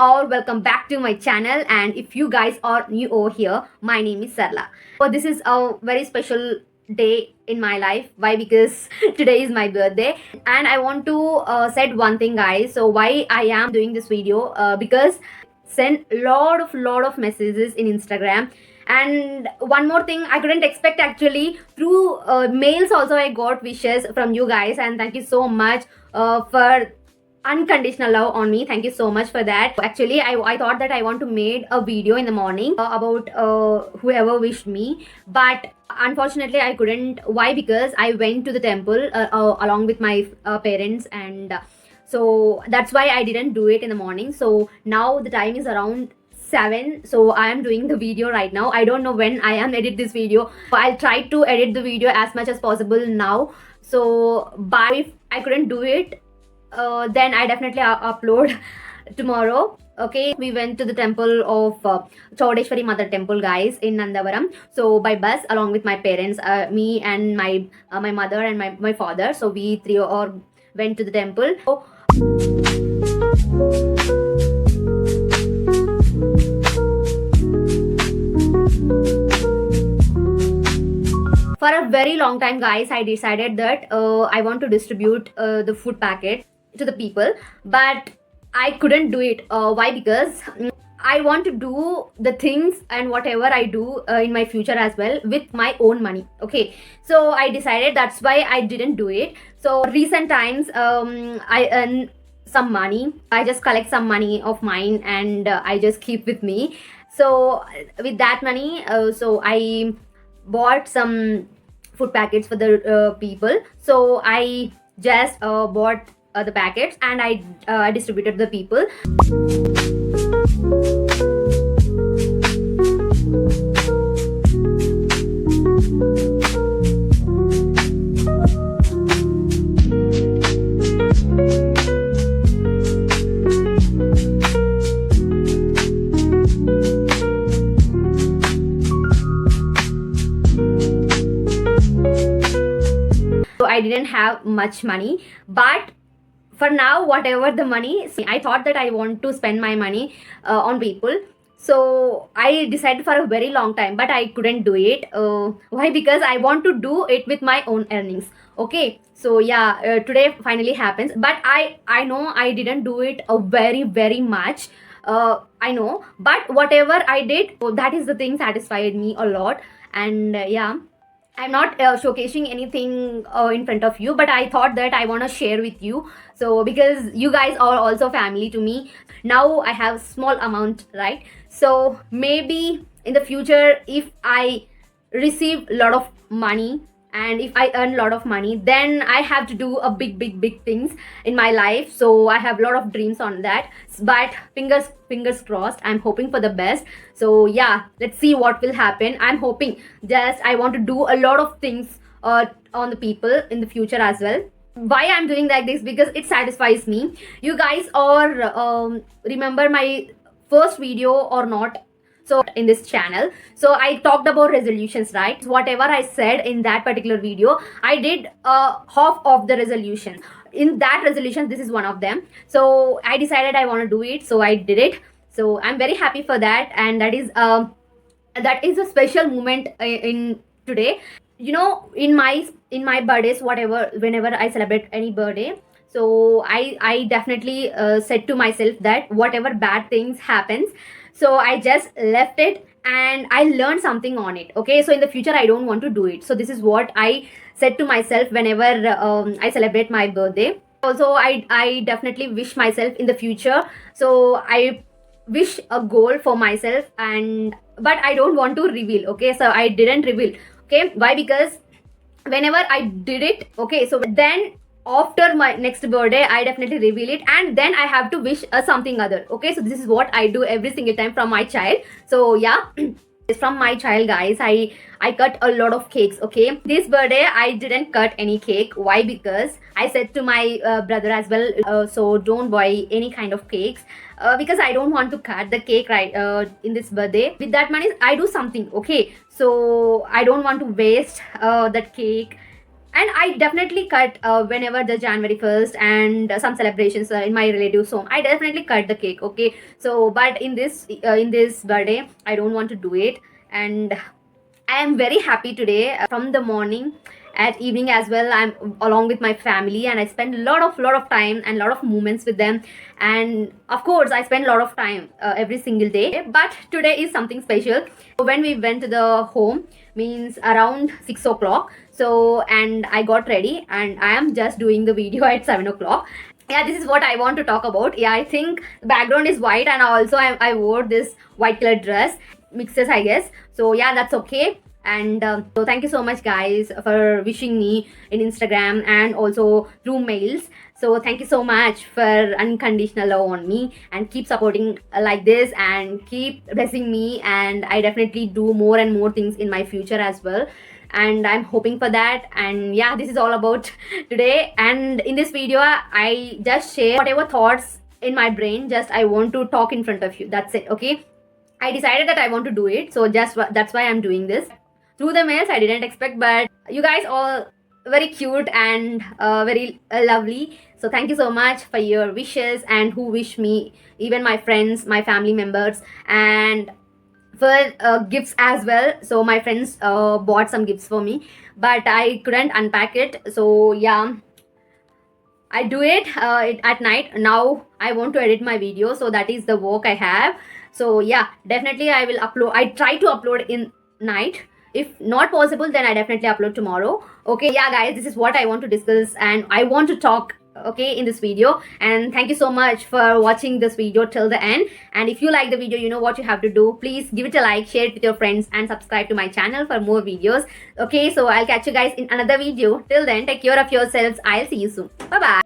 or welcome back to my channel. And if you guys are new over here, my name is Sarla. So this is a very special day in my life. Why? Because today is my birthday, and I want to said one thing, guys. So why I am doing this video? Because sent lot of messages in Instagram. And one more thing, I couldn't expect actually, through mails also I got wishes from you guys, and thank you so much for unconditional love on me. Thank you so much for that. Actually, I thought that I want to make a video in the morning about whoever wished me, but unfortunately I couldn't. Why? Because I went to the temple along with my parents, and so that's why I didn't do it in the morning. So now the time is around 7, so I am doing the video right now. I don't know when I am edit this video, but I'll try to edit the video as much as possible now. So but if I couldn't do it, then I definitely upload tomorrow. Okay, we went to the temple of Chodeshwari Mother Temple, guys, in Nandavaram. So by bus, along with my parents, me and my mother and my father. So we three all went to the temple. For a very long time, guys, I decided that I want to distribute the food packet to the people, but I couldn't do it. Why? Because I want to do the things and whatever I do in my future as well with my own money. Okay, so I decided, that's why I didn't do it. So recent times, I earn some money. I just collect some money of mine, and I just keep with me. So with that money, so I bought some food packets for the people. So I just bought the packets, and I distributed the people. So I didn't have much money, but for now, whatever the money, I thought that I want to spend my money on people. So I decided for a very long time, but I couldn't do it. Why? Because I want to do it with my own earnings. Okay, so yeah, today finally happens, but I know I didn't do it very much. I know, but whatever I did, that is the thing satisfied me a lot. And yeah, I'm not showcasing anything in front of you, but I thought that I want to share with you. So because you guys are also family to me. Now I have small amount, right? So maybe in the future, if I receive a lot of money, and if I earn a lot of money, then I have to do a big things in my life. So I have a lot of dreams on that, but fingers crossed, I'm hoping for the best. So yeah, let's see what will happen. I'm hoping, just I want to do a lot of things on the people in the future as well. Why I'm doing like this? Because it satisfies me. You guys are remember my first video or not? So in this channel, so I talked about resolutions, right? Whatever I said in that particular video, I did half of the resolution. In that resolution, this is one of them. So I decided I want to do it, so I did it. So I'm very happy for that, and that is a special moment in today. You know, in my birthdays, whatever, whenever I celebrate any birthday, so I definitely said to myself that whatever bad things happens, so I just left it and I learned something on it. Okay, so in the future I don't want to do it. So this is what I said to myself whenever I celebrate my birthday. Also, I definitely wish myself in the future. So I wish a goal for myself, and but I don't want to reveal. Okay, so I didn't reveal. Okay, why? Because whenever I did it, okay, so then after my next birthday I definitely reveal it, and then I have to wish something other. Okay, so this is what I do every single time from my child. So yeah, from my child, guys, I cut a lot of cakes. Okay, this birthday I didn't cut any cake. Why? Because I said to my brother as well, so don't buy any kind of cakes, because I don't want to cut the cake right in this birthday. With that money I do something. Okay, so I don't want to waste that cake and I definitely cut whenever the January 1st and some celebrations in my relatives home. I definitely cut the cake. Okay, so but in this birthday, I don't want to do it, and I am very happy today. From the morning at evening as well, I'm along with my family, and I spend a lot of time and a lot of moments with them. And of course, I spend a lot of time every single day. But today is something special. When we went to the home, means around 6 o'clock. So and I got ready, and I am just doing the video at 7 o'clock. Yeah, this is what I want to talk about. Yeah, I think the background is white, and also I wore this white color dress mixes, I guess. So yeah, that's okay. And so thank you so much guys for wishing me in Instagram and also through mails. So thank you so much for unconditional love on me, and keep supporting like this, and keep blessing me, and I definitely do more and more things in my future as well, and I'm hoping for that. And yeah, this is all about today. And in this video, I just share whatever thoughts in my brain. Just I want to talk in front of you, that's it. Okay, I decided that I want to do it, so just that's why I'm doing this. Through the mails, I didn't expect, but you guys all very cute and very lovely. So thank you so much for your wishes, and who wish me, even my friends, my family members, and for gifts as well. So my friends bought some gifts for me, but I couldn't unpack it. So yeah, I do it at night. Now I want to edit my video, so that is the work I have. So yeah, definitely I will upload. I try to upload in night. If not possible, then I definitely upload tomorrow. Okay, yeah guys, this is what I want to discuss, and I want to talk, okay, in this video. And thank you so much for watching this video till the end. And if you like the video, you know what you have to do. Please give it a like, share it with your friends, and subscribe to my channel for more videos. Okay, so I'll catch you guys in another video. Till then, take care of yourselves. I'll see you soon. Bye bye.